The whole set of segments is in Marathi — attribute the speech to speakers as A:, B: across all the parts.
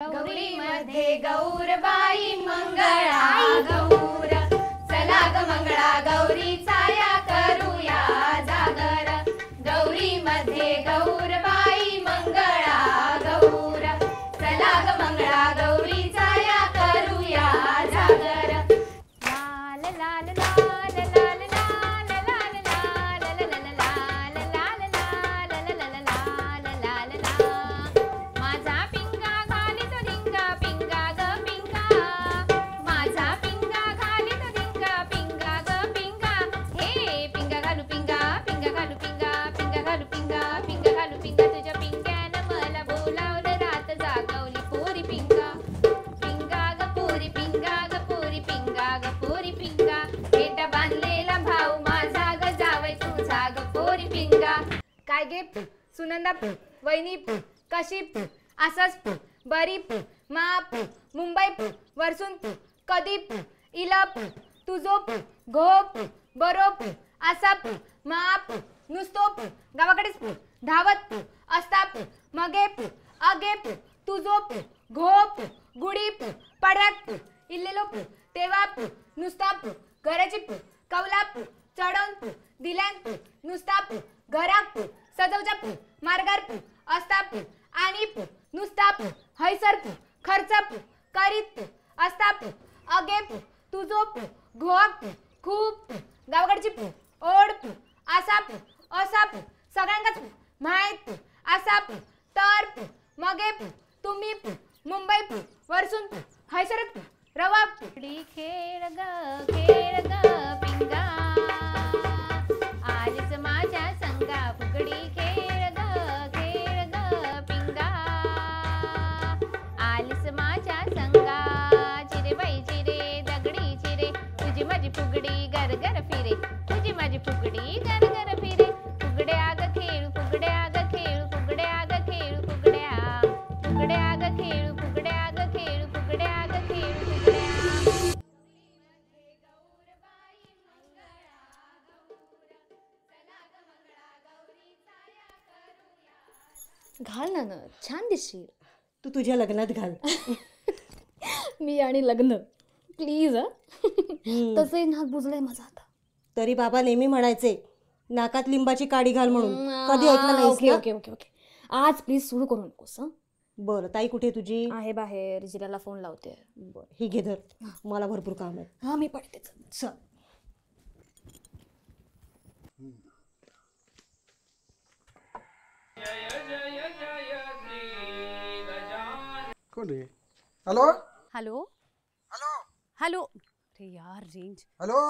A: गौरी मध्ये गौरबाई मंगळा गौर चला ग मंगळा गौरीचा या करूया जागर गौरी मध्ये गौरबाई मंगळा गौर चला ग मंगळा गौरीचा या करूया जागर लाल लाल लाल लाल लाल लाल लाल लाल लाल लाल लाल लाल माझा पिंगा घालीत धिंगा पिंगा ग पिंगा माझा पिंगा घालीत धिंगा पिंगा ग पिंगा हे पिंगा घालू पिंगा पिंगा घालू पिंगा पिंगा घालू पिंगा पिंगा घालू पिंगा तुझ्या पिंग्यानं मला बोलावलं रात जागवली पोरी पिंगा पिंगा ग पोरी पिंगा ग पोरी पिंगा ग पोरी पिंगा पेटा बांधलेला भाऊ माझा ग जावई तुझा ग पोरी पिंगा काय गे सुनंदा वहिनी कशी असंच बरी माप मुंबई वरसून कधी इलप तुझोप घोप बरोप असाप माप नुसतोप गावाकडेच धावत असताप मगेप अगेप तुझोप घोप गुडीप पडरात इल्लेलोप तेवाप नुसताप घराची कवलाप चढवून दिल्यान नुसताप घराप सजवजाप मार्गार असताप आणि नुसताप हैसरप खर्चप करीत असताप अगेप तुझोप घोप खूप गावकडची ओढ असाप असाप सगळ्यांकाच माहित असाप तर मगेप तुम्ही मुंबई वरसून हैसरत रवाप खेळ ग पिंगा आलीच माझ्या संगा फुगडी खेळ ग पिंगा आलीस माझ्या संगा चिरे बाई चिरे दगडी चिरे तुझी माझी फुगडी गरगर फिरे तुझी माझी फुगडी गरगर फिरे फुगड्या ग खेळू फुगड्या ग खेळू फुगड्या ग खेळू फुगड्या फुगड्या ग खेळू फुगड्या ग खेळू फुगड्या ग खेळू फुगड्या
B: घाल ना छान दिसशील.
C: तू तुझ्या लग्नात घाल.
B: मी आणि लग्न प्लीज. तसंही नाक बुजलंय माझा आता.
C: तरी बाबा नेहमी म्हणायचे नाकात लिंबाची काडी घाल म्हणून. कधी ऐकलं नाहीस
B: ओके
C: ना?
B: ओके ओके ओके आज प्लीज सुरू करू नकोस.
C: बरं ताई कुठे तुझी?
B: आहे बाहेर, जिराला फोन लावते.
C: बरं ही घे धर, मला भरपूर काम आहे.
B: हा मी पडतेच.
C: चल.
D: कोण रे? Hello
E: hello
D: hello
E: hello. अरे यार रेंज.
D: हॅलो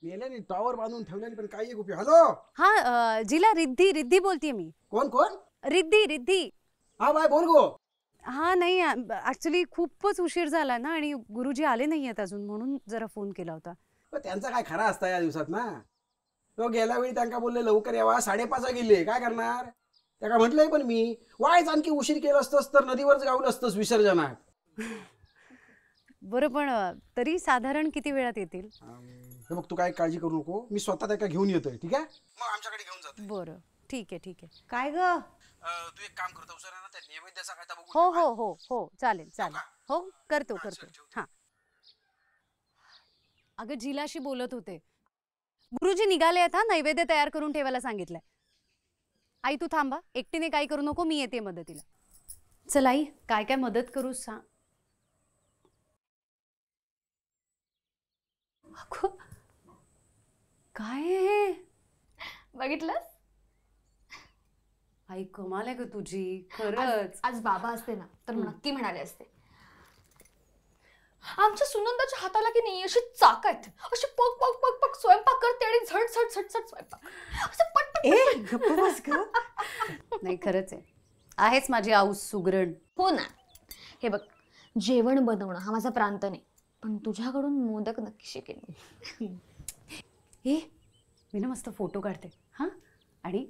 D: मेल्याने टॉवर बांधून ठेवल्याने पण काही एक उपयोग. हॅलो
E: हा जिला रिद्धी रिद्धी बोलतीये मी.
D: कोण कोण?
E: रिद्धी रिद्धी.
D: हा बाय बोल गो.
E: हा नाही ऍक्च्युली खूपच उशीर झाला ना आणि गुरुजी आले नाहीयेत अजून म्हणून जरा फोन केला होता.
D: त्यांचा काय खरा असता या दिवसात ना. तो गेल्या वेळी त्यांना बोलले लवकर यावा, 5:30 गेले. काय करणार? त्या काय म्हटलंय पण मी वायच आणखी उशीर केलं असतंस तर नदीवरच गावलं असतंस विसर्जनात.
E: बरं पण तरी साधारण किती वेळात येतील?
D: बघ तू काय काळजी करू नको, मी स्वतः त्या घेऊन येतोय. ठीक आहे मग आमच्याकडे घेऊन जातो.
E: बरं ठीक आहे ठीक आहे.
C: काय ग?
D: तू एक काम करतो सर ना त्या नैवेद्याचा काय बघू.
E: हो हो हो हो चालेल चालेल. हो करतो करतो. हा अगं जिलाशी बोलत होते. गुरुजी निघाले आहेत. हा नैवेद्य तयार करून ठेवायला सांगितलंय. आई तू थांबा, एकटीने काही करू नको, मी येते मदतीला. चल आई काय काय मदत करू सांग. अगं काय हे?
B: बघितलंस?
E: आई कमाल आहे ग तुझी खरंच.
B: आज बाबा असते ना तर नक्की म्हणाले असते आमच्या सुनंदाच्या हाताला की नाही अशी चाक आहेत, अशी पक पक पक पक स्वयंपाक करते आणि झट झट झट झट स्वयंपाक असं पट
C: ए गप्प बस ग.
E: नाही खरंच आहे, आहेच माझी आऊस सुगरण.
B: हो ना. हे बघ जेवण बनवणं हा माझा प्रांत नाही, पण तुझ्याकडून मोदक नक्की शिकेन.
E: ए मी ना मस्त फोटो काढते हा आणि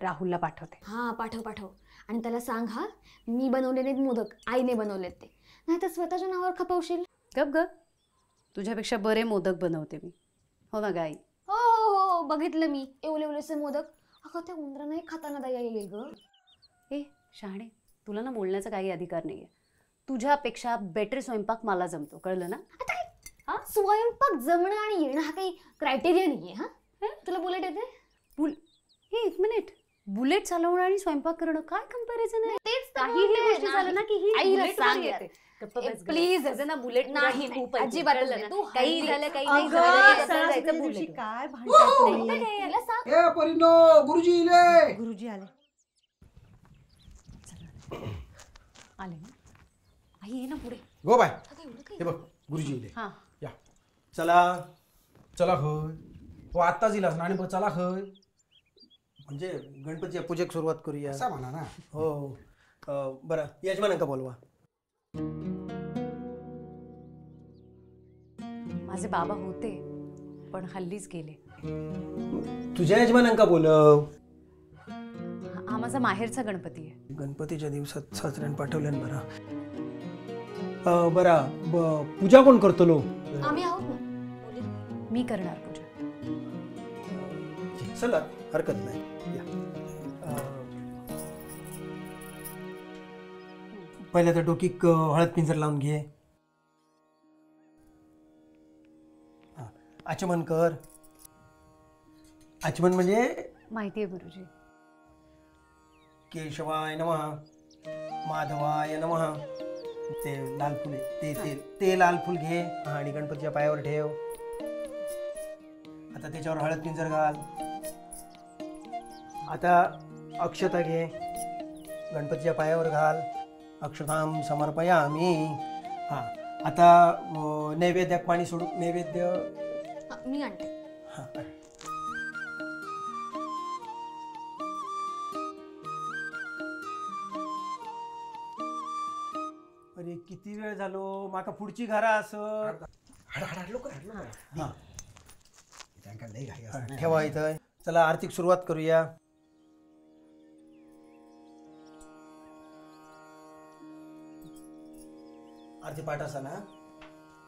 E: राहुलला पाठवते.
B: हा पाठव पाठव आणि त्याला सांग हा मी बनवले नाहीत मोदक, आईने बनवलेत ते, नाही तर स्वतःच्या नावावर खपवशील.
E: गप ग, तुझ्यापेक्षा बरे मोदक बनवते मी. हो ना गाई?
B: हो हो हो बघितलं मी एवढे एवढेसे मोदक. अगं त्या उंदरांनाही खाताना दया येईल ग.
E: ए शहाणे, तुला ना बोलण्याचा काही अधिकार नाहीये. तुझ्यापेक्षा बेटर स्वयंपाक मला जमतो, कळलं ना?
B: हा स्वयंपाक जमणं आणि येणं हा काही क्रायटेरिया नाहीये. हा तुला बुलेट येते?
E: हे एक मिनिट, बुलेट चालवणं आणि स्वयंपाक करणं काय कंपॅरिझन आहे?
B: तेच तर
E: काहीही
B: म्हणते,
E: गोष्टी
B: नाही.
E: झालं ना की ही
B: आईला
E: बुलेट
B: सांग
E: वर
B: यार.
E: येते. गप्प बस गं.
B: प्लीज
E: तुझं ना बुलेट
B: नाही,
E: खूप
B: नाही,
E: आहे,
B: अजिबात
E: कळलं
B: नाही.
E: ना?
B: तू
E: काही
B: हल्ली-
E: झालं काही नाही
C: अगं,
E: झालं तरी आपल्याला
C: सणासुदीच्या
E: जायचं
C: दिवशी
E: बुलेटवर.
C: काय भांडतात तुम्ही?
B: याला सांग.
D: ए परिनो, गुरुजी इले.
C: गुरुजी आले.
E: आले ना? आई ये ना पुढे.
D: गो बाय. हे बघ गुरुजी इले.
E: हा
D: या चला चला खय. हो आत्ताच इलास ना आणि बघ चला खय.
F: म्हणजे गणपतीच्या पूजेक सुरुवात करूया.
D: असा म्हणा ना.
F: हो बरं, यजमानांका बोलवा.
E: माझे बाबा होते पण हल्लीच गेले.
F: तुझ्या यजमानांका बोलव.
E: हा माझा माहेरचा गणपती आहे.
F: गणपतीच्या दिवसात सासऱ्यान पाठवल्यान बरा. पूजा कोण करतलो?
B: आम्ही आहोत ना.
E: मी करणार पूजा.
F: चला, हरकत नाही. या. पहिल्या तर डोकीक हळद पिंजर लावून घे. आचमन कर. आचमन म्हणजे
E: माहिती आहे गुरुजी.
F: केशवाय नमः, माधवाय नमः. ते लाल फुल ते लाल फुल घे आणि गणपतीच्या पायावर ठेव. आता त्याच्यावर हळद पिंजर घाल. आता अक्षता घे, गणपतीच्या पायावर घाल. अक्षतां समर्पयामि. हां, आता नैवेद्याक पाणी सोडू. नैवेद्य
B: हा, मी आणते.
F: हां. अरे किती वेळ झालो, माका पुढची घरा असं.
D: हाड हाड हाड लवकर हाड लवकर.
F: हां,
D: त्यांका लई घाई असते ना.
F: ठेवा इथं. चला आर्थिक सुरुवात करूया. आरती पाठ असा ना.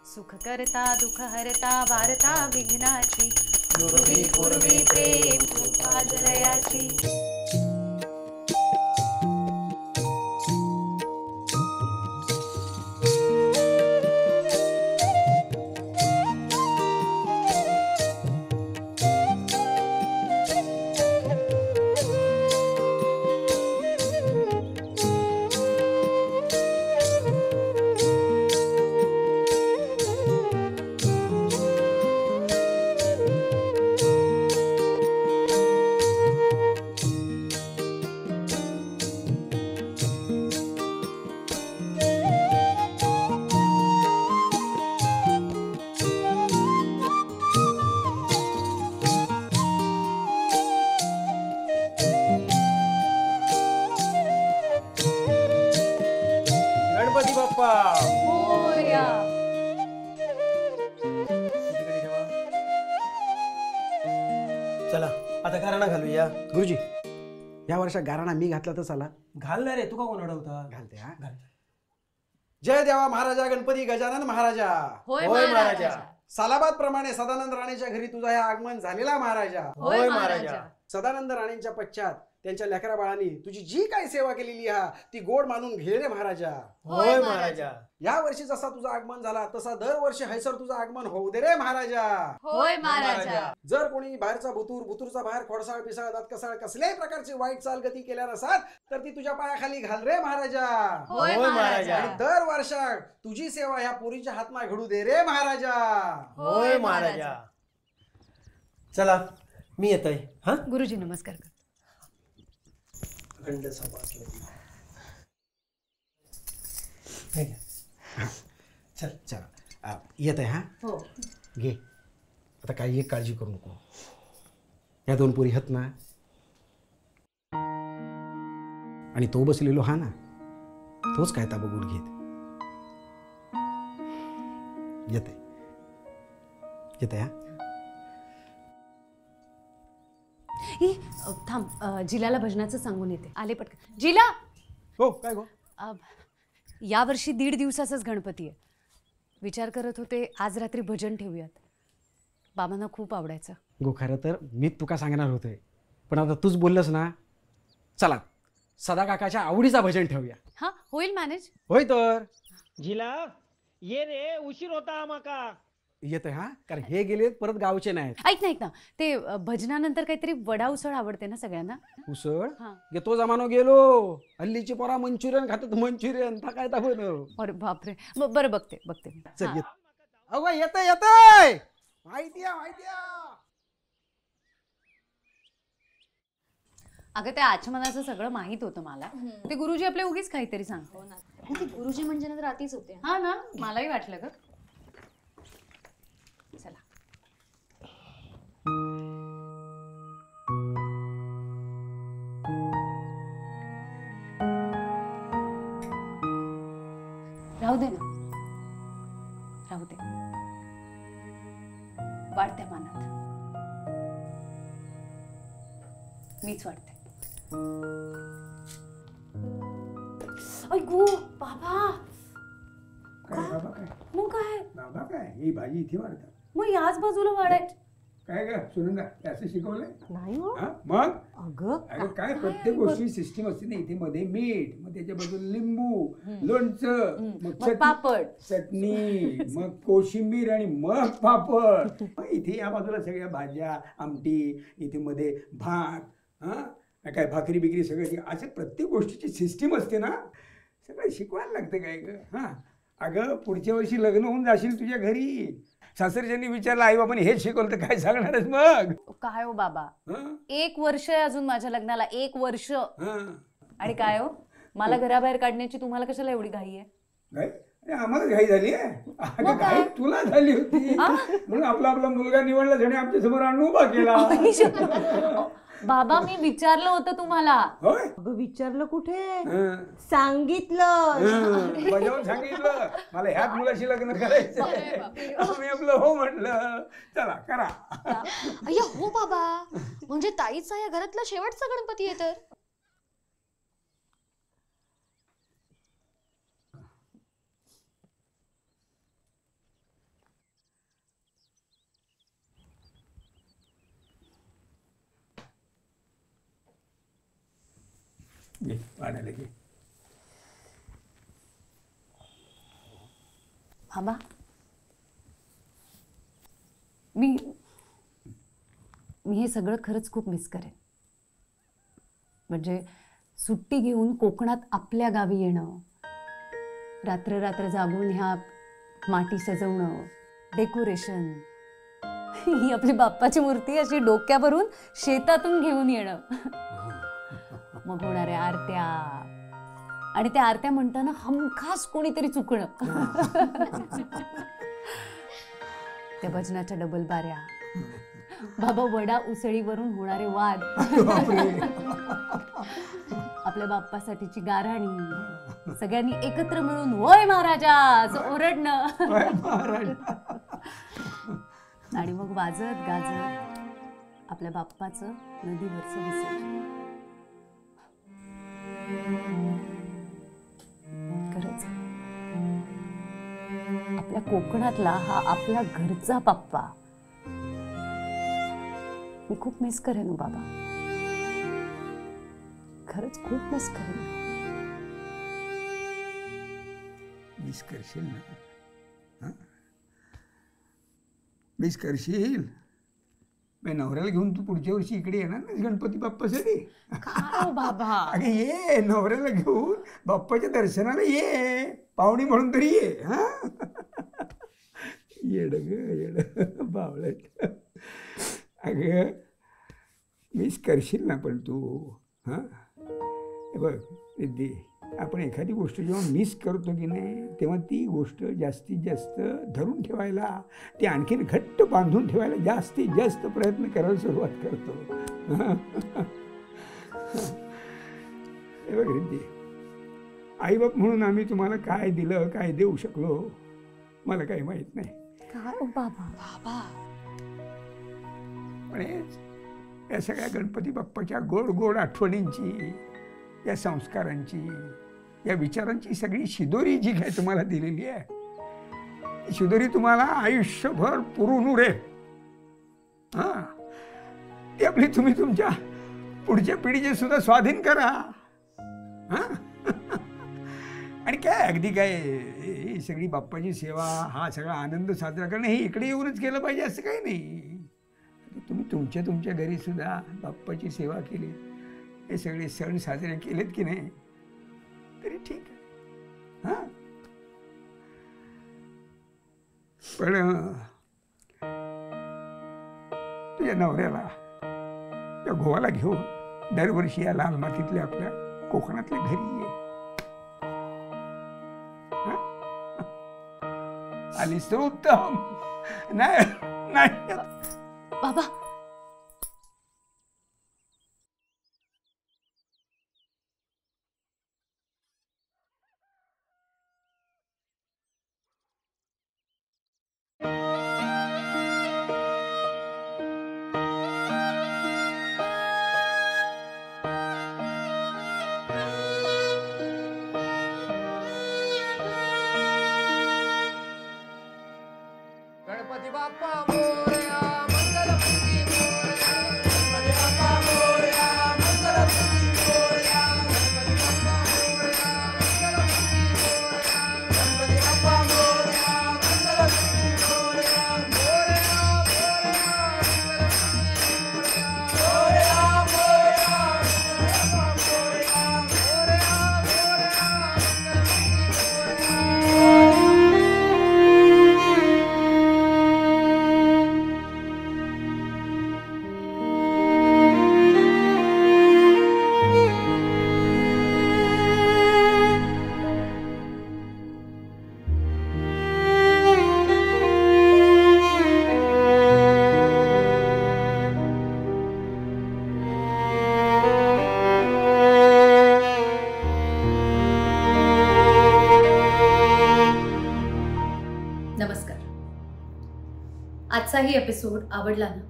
E: सुख करता दुःख हरता वारता विघ्नाची, नुरवी पूर्वी प्रेम कृपा जलयाची.
F: गणपती बाप्पा.
E: मोरया.
F: तिकडे ठेवा. चला आता घराणा घालूया.
D: गुरुजी या वर्षात गाराणा मी घातला तर चला.
F: घालणार आहे, तुका कोण अडवता?
D: घालते हा.
F: घाल.
D: जय देवा महाराजा गणपती गजानन महाराजा.
E: होय
F: होय
E: महाराजा.
F: महाराजा.
D: सालाबाद प्रमाणे सदानंद राणेच्या घरी तुझा हे आगमन झालेला महाराजा.
E: होय महाराजा.
D: सदानंद राणेंच्या पश्चात त्यांच्या लेकरा बाळांनी तुझी जी काही सेवा केलेली हा ती गोड मानून घे रे महाराजा.
F: होय महाराजा.
D: या वर्षी जसा तुझं आगमन झाला तसा दरवर्षी हैसर तुझं आगमन होऊ दे रे महाराजा.
E: होय महाराजा.
D: जर कोणी बाहेरचा बुतूरचा बाहेर खोडसाळ पिसाळ दात कसाळ कसल्याही प्रकारची वाईट चालगती केल्या नसात तर ती तुझ्या पायाखाली घाल रे महाराजा.
E: होय
F: होय
E: महाराजा.
D: आणि दर वर्षात तुझी सेवा ह्या पोरीच्या हातमा घडू दे रे महाराजा.
F: होय महाराजा. चला मी येतोय. हा,
E: गुरुजी नमस्कार कर.
F: अखंड सभा असली. हे घे.
D: चल चल येत आहे हा.
E: हो.
D: घे आता काही एक काळजी करू नको. या दोन पोरी आहेत ना आणि तो बसलेलो हा ना तोच काय ता बघून घेत. येते हा.
E: थांब, जिलाला भजनाचं सांगून येते. आले पटकन. जिला.
D: हो काय गो.
E: या वर्षी 1.5 दिवसाचाच गणपती आहे. विचार करत होते आज रात्री भजन ठेवूयात. बाबांना खूप आवडायचं.
D: गो खरं तर मी तुका सांगणार होते पण आता तूच बोललंस ना. चला सदा काकाच्या आवडीचा भजन ठेवूया.
E: हा होईल मॅनेज.
D: होय तर
G: झिला ये रे उशीर होता माका.
D: येतोय हा, कारण हे गेले परत गावचे नाहीत.
E: ऐक ना ऐक ना, ते भजनानंतर काहीतरी वडा उसळ आवडते ना सगळ्यांना.
D: उसळ
E: हा.
D: तो जमानो गेलो. हल्लीची पोरा मंचुरियन खातात, मंचुरियन काय बनव.
E: अरे बापरे, बरं बघते बघते.
D: चल
E: हा.
D: येत. अगं येतंय येतंय, माहिती आहे माहिती आहे.
E: अगं त्या आचमनाचं सगळं माहित होतं मला. ते गुरुजी आपले उगीच काहीतरी सांगतो.
B: गुरुजी म्हणजे ना तर आतीच होते.
E: हा ना, मलाही वाटलं ग. चला. राहू दे ना, राहू दे. वाढत्या मानात मीच वाटते. ऐकू बाबा,
H: काय बाबा काय
E: मग काय
H: बाबा काय ही भाजी इथे वाढतात
E: मग याच बाजूला वाढायची.
H: काय ग सुनंदा असं शिकवलंय
C: नाही हो.
H: हा? मग
C: अगं
H: अगं काय प्रत्येक गोष्टी सिस्टीम असते ना. इथे मध्ये मीठ, मग त्याच्या बाजूला लिंबू, लोणचं, मग
E: पापड,
H: चटणी, मग कोशिंबीर आणि मग पापड. मग इथे या बाजूला सगळ्या भाज्या, आमटी, इथे मध्ये भात, हा काय भाकरी बिकरी सगळं. असे प्रत्येक गोष्टीची सिस्टीम असते ना. सगळं शिकवायला लागतं काय ग. हा अगं पुढच्या वर्षी लग्न होऊन जाशील तुझ्या घरी. सासरच्यांनी विचारलं आई बाबांनी हेच शिकवलं तर काय सांगणारच मग.
E: काय हो बाबा,
H: हं?
E: 1 वर्ष आहे अजून माझ्या लग्नाला. 1 वर्ष.
H: हं.
E: आणि काय हो, मला घराबाहेर काढण्याची तुम्हाला कशाला एवढी घाई आहे?
H: घाई? अरे आम्हाला घाई झाली आहे. अगं घाई तुला झाली होती म्हणून आपला मुलगा निवडला त्याने आमच्या समोर आणून उभा केला.
E: बाबा मी विचारलं होतं तुम्हाला.
H: होय
C: अगं विचारलं कुठे,
H: हं.
C: सांगितलं.
H: हं. बजावून सांगितलं मला ह्याच मुलाशी लग्न करायचं. मी आपलं हो म्हटलं. चला करा.
B: अय्या हो बाबा, म्हणजे ताईचा या घरातला शेवटचा गणपती आहे तर.
H: घे वाढायला घे.
E: बाबा मी हे सगळं खरंच खूप मिस करेन. म्हणजे सुट्टी घेऊन कोकणात आपल्या गावी येणं, रात्र रात्र जागून ह्या माटी सजवणं, डेकोरेशन, ही आपली बाप्पाची मूर्ती अशी डोक्यावरून शेतातून घेऊन येणं, मग होणाऱ्या आरत्या, आणि त्या आरत्या म्हणताना हमखास कोणीतरी चुकणं, त्या भजनाच्या डबल बाऱ्या, बाबा वडा उसळीवरून होणारे वाद, आपल्या बाप्पासाठीची गाऱ्हाणी, सगळ्यांनी एकत्र मिळून वय महाराजा असं ओरडणं, आणि मग वाजत गाजत आपल्या बाप्पाचं नदीवरचं विसर्जन. खरंच आपल्या कोकणातला हा आपला घरचा बाप्पा मी खूप मिस करेन हो बाबा. खरंच खूप मिस करेन.
H: मिस करशील ना? मिस करशील? मी नवऱ्याला घेऊन तू पुढच्या वर्षी इकडे येणार ना गणपती बाप्पासाठी?
E: बाबा
H: अगं ये, नवऱ्याला घेऊन बाप्पाच्या दर्शनाला ये, पाहुणी म्हणून तरी ये. हा येड ग येड बावळट. अगं मिस करशील ना पण तू. हां बघ विद्ये, आपण एखादी गोष्ट जेव्हा मिस करतो की नाही तेव्हा ती गोष्ट जास्तीत जास्त धरून ठेवायला, ती आणखीन घट्ट बांधून ठेवायला जास्तीत जास्त प्रयत्न करायला सुरुवात करतो. हे बघ रिद्धी, आईबाप म्हणून आम्ही तुम्हाला काय दिलं काय देऊ शकलो मला काही माहीत नाही.
E: काय बाबा
B: बाबा
H: पण या सगळ्या गणपती बाप्पाच्या गोड गोड आठवणींची, या संस्कारांची, या विचारांची सगळी शिदोरी जी काय तुम्हाला दिलेली आहे, ती शिदोरी तुम्हाला आयुष्यभर पुरून उरेल. हां ती आपली तुम्ही तुमच्या पुढच्या पिढीचे सुद्धा स्वाधीन करा. हां आणि काय अगदी काय ही सगळी बाप्पाची सेवा, हा सगळा आनंद साजरा करणं हे इकडे येऊनच केलं पाहिजे असं काही नाही. तुम्ही तुमच्या घरी सुद्धा बाप्पाची सेवा केली, हे सगळे सण साजरे केलेत की नाही तरी ठीक आहे. हां पण तुझ्या नवऱ्याला या गोवाला घेऊन दरवर्षी या लाल मातीतल्या आपल्या कोकणातल्या घरी ये. आलीस तर उत्तम, नाही
B: बाबा
I: गणपती बाप्पा मोरया, मंगलमूर्ती मोरया, गणपती बाप्पा मोरया, मंगलमूर्ती मोरया, गणपती बाप्पा मोरया, मंगलमूर्ती मोरया, गणपती बाप्पा मोरया, मंगलमूर्ती मोरया, मोरया मोरया, मोरया मोरया, गणपती बाप्पा मोरया, मोरया मोरया,
E: नमस्कार. आजचाही एपिसोड आवडला ना?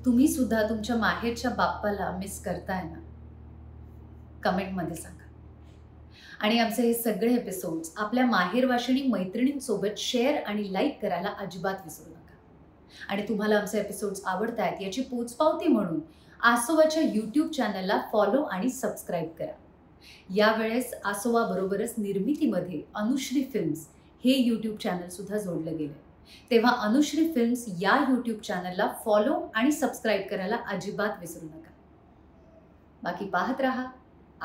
E: तुम्ही सुद्धा तुमच्या माहेरच्या बाप्पाला मिस करताय ना? कमेंटमध्ये सांगा. आणि आमचे हे सगळे एपिसोड्स आपल्या माहेरवाशिणी मैत्रिणींसोबत शेअर आणि लाईक करायला अजिबात विसरू नका. आणि तुम्हाला आमचे एपिसोड्स आवडतायत याची पोचपावती म्हणून आसोवाच्या यूट्यूब चॅनलला फॉलो आणि सबस्क्राईब करा. यावेळेस आसोवा बरोबरच निर्मितीमध्ये अनुश्री फिल्म्स हे यूट्यूब चॅनल सुद्धा जोडलं गेलं. तेव्हा अनुश्री फिल्म्स या यूट्यूब चॅनलला फॉलो आणि सबस्क्राईब करायला अजिबात विसरू नका. बाकी पाहत रहा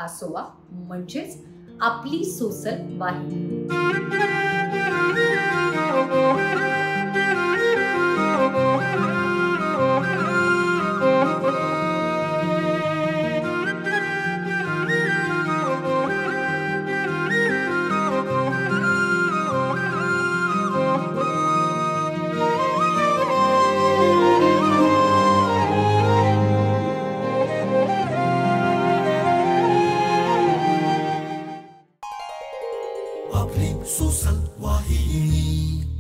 E: आसोवा, म्हणजेच आपली सोसल वाहिनी.
J: आपली सोसल वाहिनी.